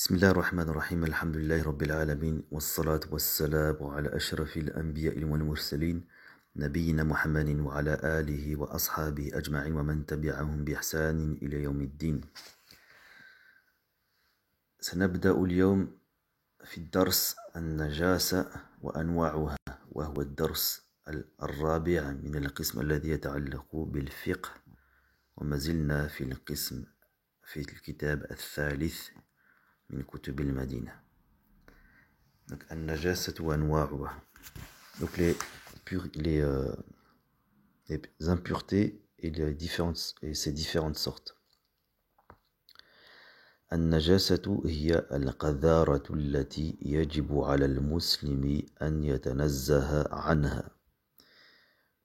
بسم الله الرحمن الرحيم الحمد لله رب العالمين والصلاة والسلام على أشرف الأنبياء والمرسلين نبينا محمد وعلى آله وأصحابه أجمعين ومن تبعهم بإحسان إلى يوم الدين. سنبدأ اليوم في الدرس النجاسة وأنواعها، وهو الدرس الرابع من القسم الذي يتعلق بالفقه، وما زلنا في القسم في الكتاب الثالث من كتب المدينة. Donc, النجاسة وأنواعها. Donc les impuretés et ses différentes sortes. النجاسة هي القذارة التي يجب على المسلم أن يتنزه عنها.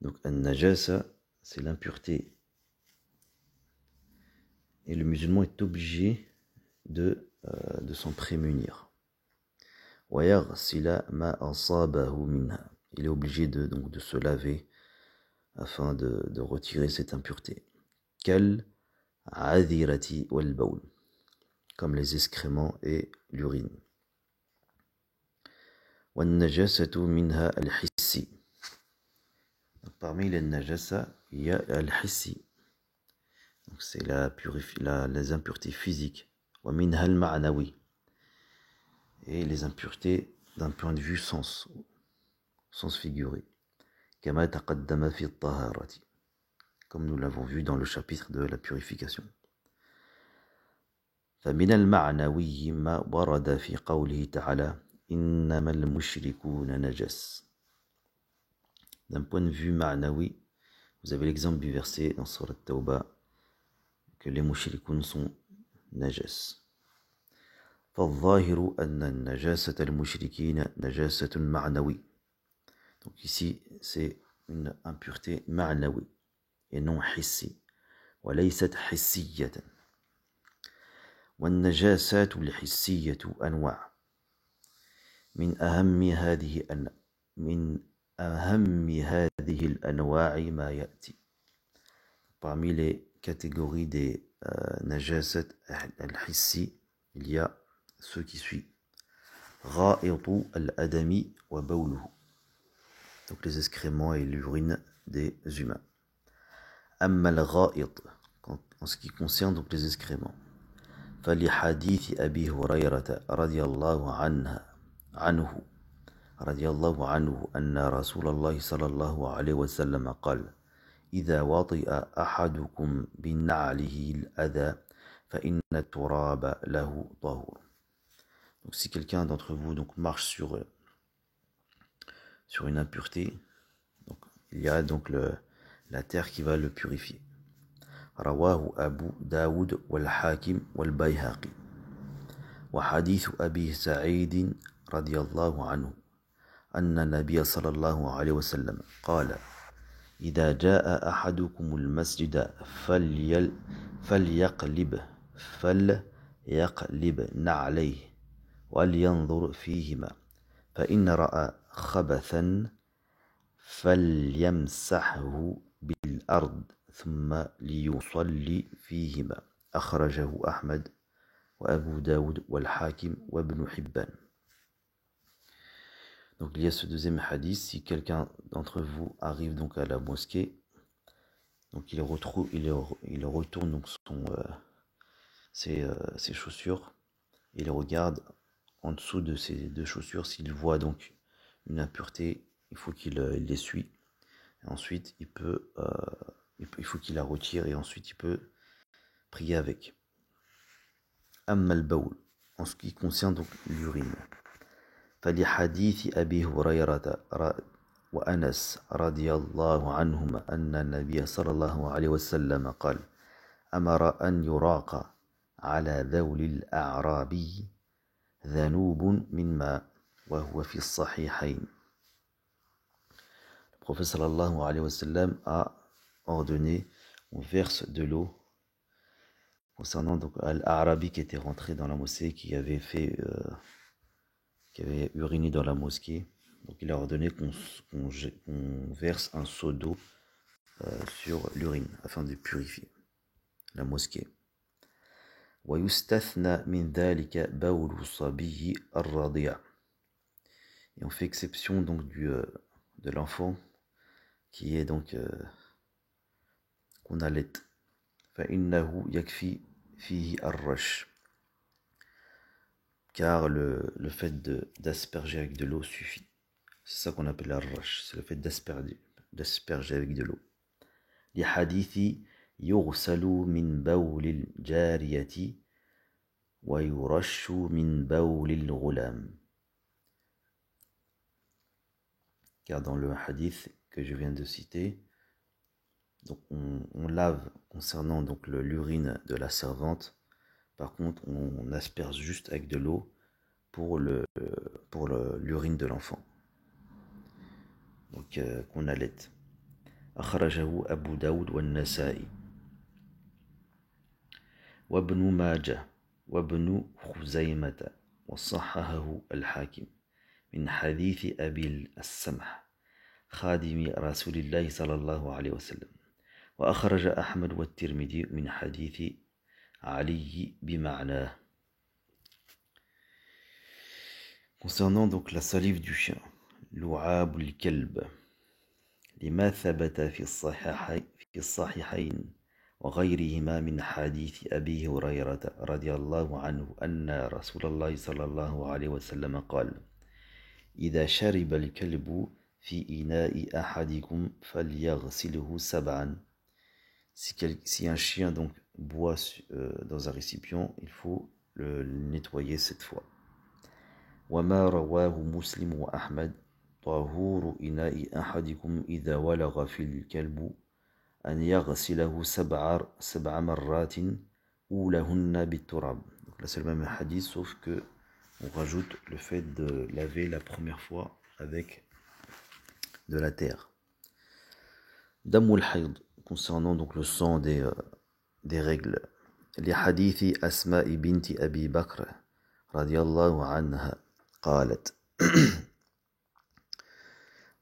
Donc النجاسة, c'est l'impureté. Et le musulman est obligé de s'en prémunir. ويغسل ما أصابه منها. Il est obligé de se laver afin de retirer cette impureté. كالعذرة والبول, comme les excréments et l'urine. والنجاسة منها الحسي. Parmi les najasa, il y a al-hissi. Donc c'est les impuretés physiques. ومنها المعنوي. Et les impuretés d'un point de vue sens figuré. كما تقدم في الطهارة, comme nous l'avons vu dans le chapitre de la purification. فمن المعنوي ما ورد في قوله تعالى إنما المشركون نجس. D'un point de vue ma'nawi, vous avez l'exemple du verset dans Surat Tawbah que les mushrikoun sont najas. فالظاهر أن النجاسة المشركين نجاسة معنوي. Donc ici, c'est une impureté ma'nawi et non hissi. وليست حسية. والنجاسات الحسية أنواع. من أهم هذه الأنواع ما يأتي. Parmi les catégories des najasat al-hissi, il y a ceux qui suivent. غائط الأدم وبوله. Donc les excréments et l'urine des humains. أما الغائط, en ce qui concerne donc les excréments. فلحديث أبي هريرة رضي الله عنه أن رسول الله صلى الله عليه وسلم قال إذا وطئ أحدكم بنعله الأذى فإن التراب له طهور. Donc si quelqu'un d'entre vous donc marche sur une impureté, donc il y a donc la terre qui va le purifier. رواه أبو داود والحاكم والبيهقي. وحديث أبي سعيد رضي الله عنه أن النبي صلى الله عليه وسلم قال إذا جاء أحدكم المسجد فليقلب نعليه ولينظر فيهما فإن رأى خبثا فليمسحه بالأرض ثم ليصلي فيهما. أخرجه أحمد وأبو داود والحاكم وابن حبان. Donc il y a ce deuxième hadith, si quelqu'un d'entre vous arrive donc à la mosquée, donc il retourne donc ses chaussures, il regarde en dessous de ces deux chaussures, s'il voit donc une impureté, il faut qu'il l'essuie, et ensuite il faut qu'il la retire, et ensuite il peut prier avec. Amma al-bawl, en ce qui concerne donc l'urine. فلحديث أبي هريرة وأنس رضي الله عنهما أن النبي صلى الله عليه وسلم قال أمر أن يراق على ذول الأعرابي ذنوب من ماء وهو في الصحيحين. Le prophète sallallahu alayhi wa sallam a ordonné on verse de l'eau concernant donc l'Arabi qui était rentré dans la mosquée, qui avait uriné dans la mosquée. Donc il a ordonné qu'on verse un seau d'eau sur l'urine afin de purifier la mosquée. ويستثنى من ذلك بول الصبي الرضيع. Et on fait exception donc de l'enfant qui est donc qu'on allait. فإنه يكفي فيه الرش. Car le fait d'asperger avec de l'eau suffit. C'est ça qu'on appelle الرش, c'est le fait d'asperger avec de l'eau. لحديث يغسل من بول الجارية ويرش من بول الغلام. Car dans le hadith que je viens de citer, donc on lave concernant donc l'urine de la servante. Par contre, on asperge juste avec de l'eau pour l'urine de l'enfant. Donc qu'on allait. أخرجه أبو داود والنسائي وابن ماجه وابن خزيمة وصححه الحاكم من حديث أبي السمح خادم رسول الله صلى الله عليه وسلم وأخرج أحمد والترمذي من حديث علي بمعناه. Concernant donc la salive du chien, لعاب الكلب لما ثبت في الصحيحين وغيرهما من حديث أبي هريرة رضي الله عنه أن رسول الله صلى الله عليه وسلم قال إذا شرب الكلب في إناء أحدكم فليغسله 7. Si un chien donc boit dans un récipient, il faut le nettoyer 7 fois. وما رواه مسلم وأحمد طهور إناء أحدكم إذا ولغ في الكلب أن يغسله 7 مرات أولهن بالتراب. Donc là c'est le même hadith sauf que on rajoute le fait de laver la première fois avec de la terre. Damul hayd, concernant donc le sang des règles. Les hadiths Asma binti Abi Bakr radiyallahu anha قالت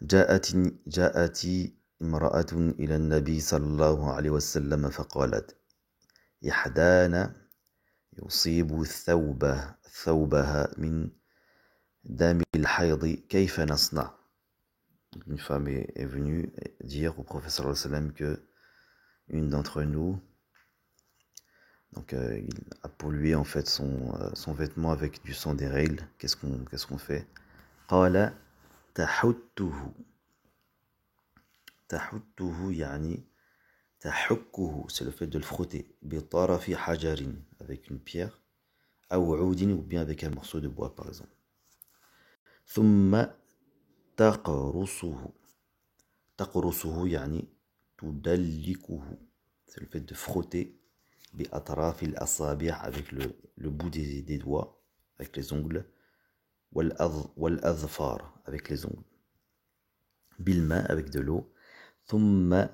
جاءت امرأة إلى النبي صلى الله عليه وسلم فقالت إحدانا يصيب ثوبها من دم الحيض كيف نصنع. Une femme est venue dire au prophète sallallahu alayhi wa sallam que une d'entre nous donc il a pollué en fait son vêtement avec du sang des règles. Qu'est-ce qu'on fait? قال تحته يعني تحكه, c'est le fait de le frotter بطرف حجر, avec une pierre, أو عود, ou bien avec un morceau de bois par exemple. ثم تقرصه يعني تدلكه, c'est le fait de frotter بأطراف الأصابع, avec le bout des doigts, avec les ongles, والأظفار, avec les ongles, بالماء, avec de l'eau, ثم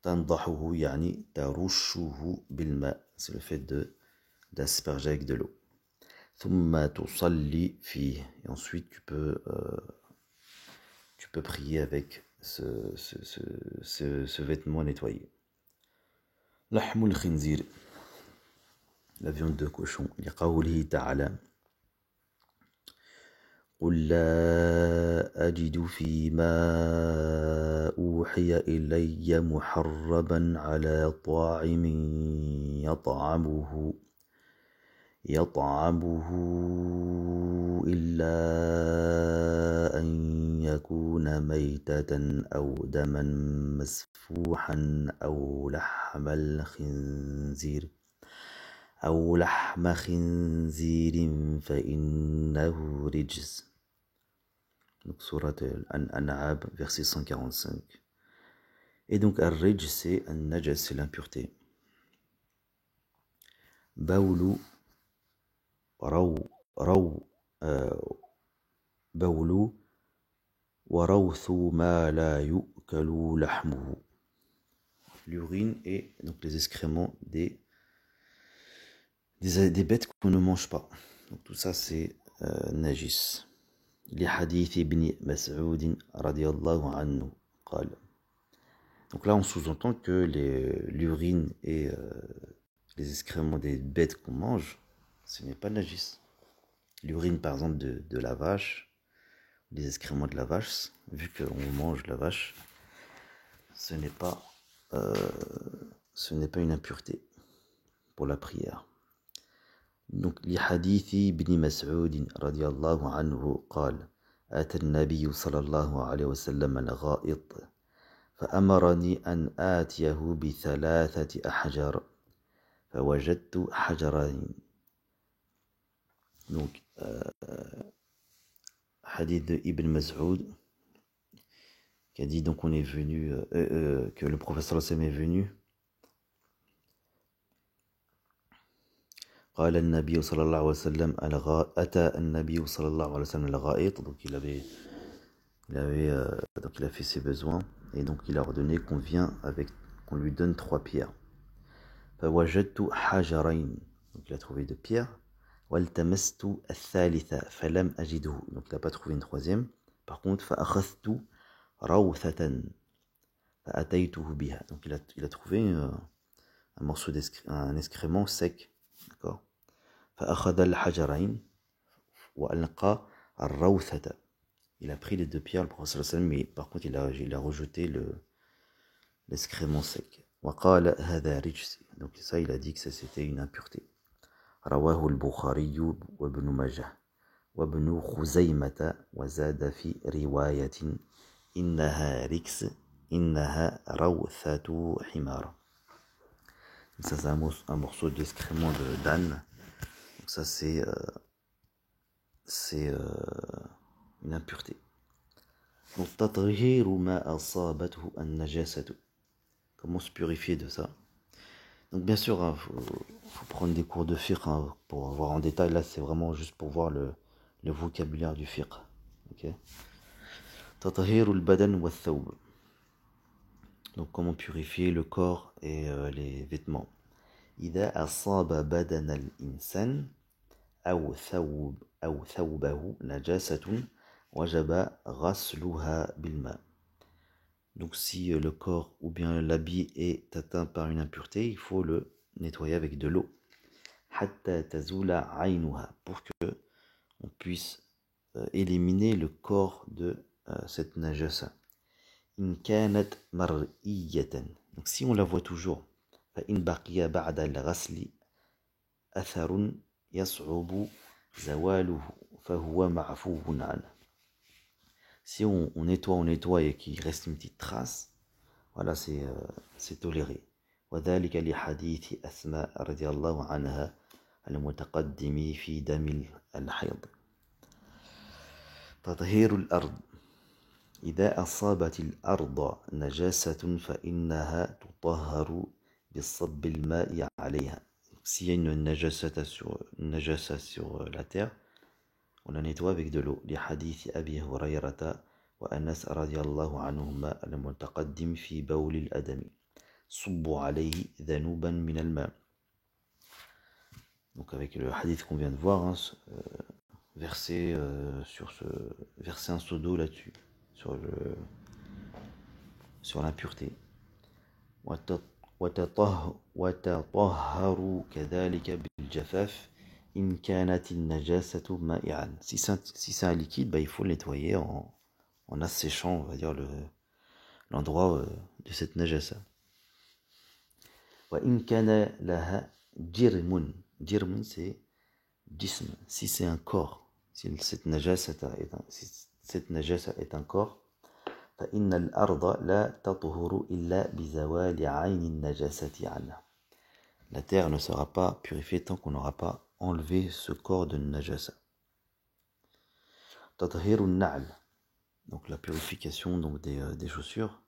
تنضحه يعني ترشه بالماء, c'est le fait d'asperger avec de l'eau. ثم تصلي فيه, et ensuite tu peux prier avec ce vêtement nettoyé. لحم الخنزير, la viande de cochon, لقوله تعالى قل لا أجد فيما أوحي إلي محربا على طاعم يطعمه إلا أن يكون ميتة أو دما مسفوحا أو لحم خنزير فإنه رجس. Donc sourate Al-An'am, verset 145. Et donc Al-Rijs, c'est Al-Najas, c'est l'impureté. Baoulou warawthu ma la yu'kalu lahmuhu. L'urine et donc les excréments des bêtes qu'on ne mange pas. Donc tout ça c'est najis. لحديث ابن مسعود رضي الله عنه قال Donc là, on sous-entend que l'urine et les excréments des bêtes qu'on mange, ce n'est pas najis. L'urine, par exemple, de la vache, les excréments de la vache, vu qu'on mange la vache, ce n'est pas une impureté pour la prière. Donc, لحديث ابن مسعود رضي الله عنه قال: أتى النبي صلى الله عليه وسلم الغائط فأمرني أن آتيه بثلاثة أحجار فوجدت حجرين. Donc, hadith de Ibn Mas'ud qui a dit donc on est venu que le professeur Sam est venu. قال النبي صلى الله عليه وسلم أتى النبي صلى الله عليه وسلم الغائط. Donc il a fait ses besoins et donc il a ordonné qu'on lui donne 3 pierres. فوجدت حجرين. Donc il a trouvé 2 pierres. والتمست الثالثة فلم أجده. Donc il n'a pas trouvé une troisième. Par contre فأخذت روثة فأتيته بها. Donc il a trouvé un morceau un excrément sec. D'accord. فأخذ الحجرين وألقى الروثة. Il a pris les 2 pierres, le prophète sallam, mais par contre il a rejeté l'excrément sec. وقال هذا رجس. Donc ça il a dit que ça c'était une impureté. رواه البخاري وابن ماجه وابن خزيمة وزاد في رواية إنها ركس إنها روثة حمار. Ça c'est un morceau d'excrément d'âne. Donc ça c'est une impureté. Donc تطهير ما أصابته النجاسة. Comment se purifier de ça? Donc bien sûr, hein, faut prendre des cours de fiqh pour voir en détail. Là, c'est vraiment juste pour voir le vocabulaire du fiqh. Okay. تطهير البدن والثوب. Donc comment purifier le corps et les vêtements. إذا أصاب بدن الإنسان أو ثوبه نجاسة وجب غسلها بالماء. Donc si le corps ou bien l'habit est atteint par une impureté, il faut le nettoyer avec de l'eau. حتى تزول عينها, pour que on puisse éliminer le corps de cette najasa. إن كانت مرئية. Donc si on la voit toujours, فإن بقي بعد الغسل أثر يصعب زواله فهو معفو عنه. Si on nettoie et qu'il reste une petite trace, voilà, c'est toléré. وذلك لحديث أسماء رضي الله عنها المتقدم في دم الحيض. تطهير الأرض. إذا أصابت الأرض نجاسة فإنها تطهر بصب الماء عليها. S'il y a une najasa sur la terre, on la nettoie avec de l'eau. لحديث أبي هريرة وأنس رضي الله عنهما المتقدم في بول الأدم صبوا عليه ذنوبا من الماء. Donc avec le hadith qu'on vient de voir, hein, verser un seau d'eau là-dessus, sur l'impureté. وتطهروا كذلك بالجفاف إن كانت النجاسة مائعا. Si c'est un liquide, il faut le nettoyer en asséchant, on va dire, l'endroit de cette najasa. وإن كان لها جرم. جرم c'est jism. Si c'est un corps, si cette najasa est un corps, فإن الأرض لا تطهر إلا بزوال عين النجاسة عنها. La terre ne sera pas purifiée tant qu'on n'aura pas enlevé ce corps de najasa. تطهير النعل. Donc la purification donc des chaussures.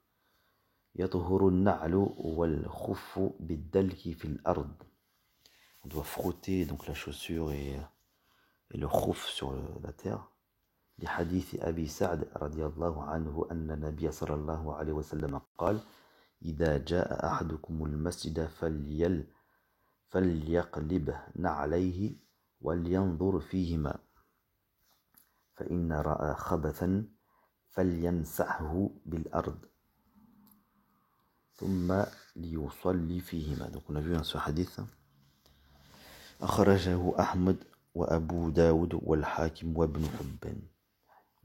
يطهر النعل والخف بالدلك في الأرض. On doit frotter donc la chaussure et le khuf sur la terre. لحديث أبي سعد رضي الله عنه أن النبي صلى الله عليه وسلم قال: إذا جاء أحدكم المسجد فليقلب نعليه ولينظر فيهما فإن رأى خبثا فليمسحه بالأرض. ثم ليصلي فيهما. Donc on a vu ce hadith. أخرجه أحمد وأبو داود والحاكم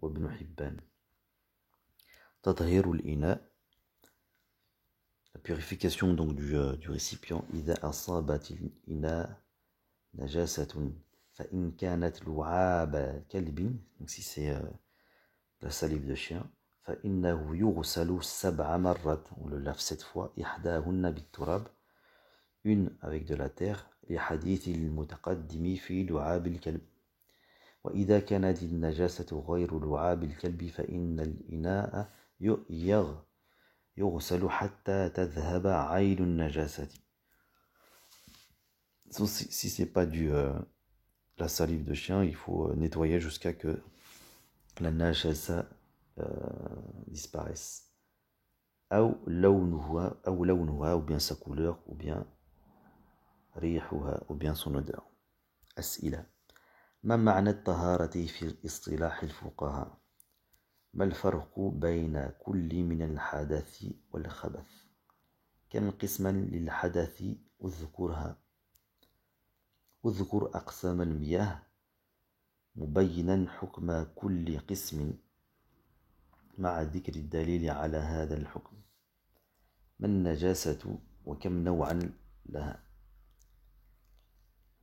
وابن حبان. تطهير الإناء, la purification donc du récipient. إذا أصابت الإناء نجاسة فإن كانت لعاب كلب, donc si c'est la salive de chien, فإنه يغسل 7 مرات, on le lave 7 fois, إحداهن بالتراب, une avec de la terre, لحديث المتقدم في لعاب الكلب. وإذا كانت النجاسة غير لعاب الكلب فإن الإناء يغسل حتى تذهب عين النجاسة. Si c'est pas la salive de chien, il faut nettoyer jusqu'à que la najasa disparaisse. أو لونها, ou bien sa couleur, ou bien ريحها, ou bien son odeur. أسئلة. ما معنى الطهارة في اصطلاح الفقهاء؟ ما الفرق بين كل من الحدث والخبث؟ كم قسما للحدث اذكرها؟ اذكر أقسام المياه مبينا حكم كل قسم مع ذكر الدليل على هذا الحكم. ما النجاسة وكم نوعا لها؟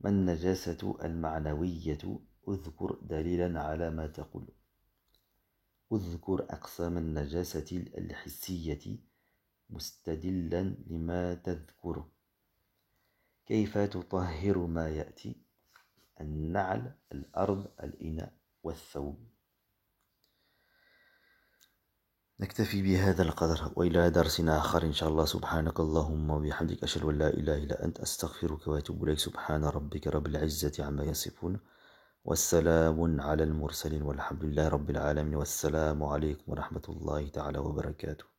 ما النجاسة المعنوية؟ اذكر دليلا على ما تقول. اذكر أقسام النجاسة الحسية مستدلا لما تذكره. كيف تطهر ما يأتي؟ النعل, الأرض, الإناء والثوب. نكتفي بهذا القدر وإلى درسنا آخر إن شاء الله. سبحانك اللهم وبحمدك أشهد أن لا إله إلا أنت أستغفرك وأتوب إليك. سبحان ربك رب العزة عما يصفون والسلام على المرسلين والحمد لله رب العالمين. والسلام عليكم ورحمة الله تعالى وبركاته.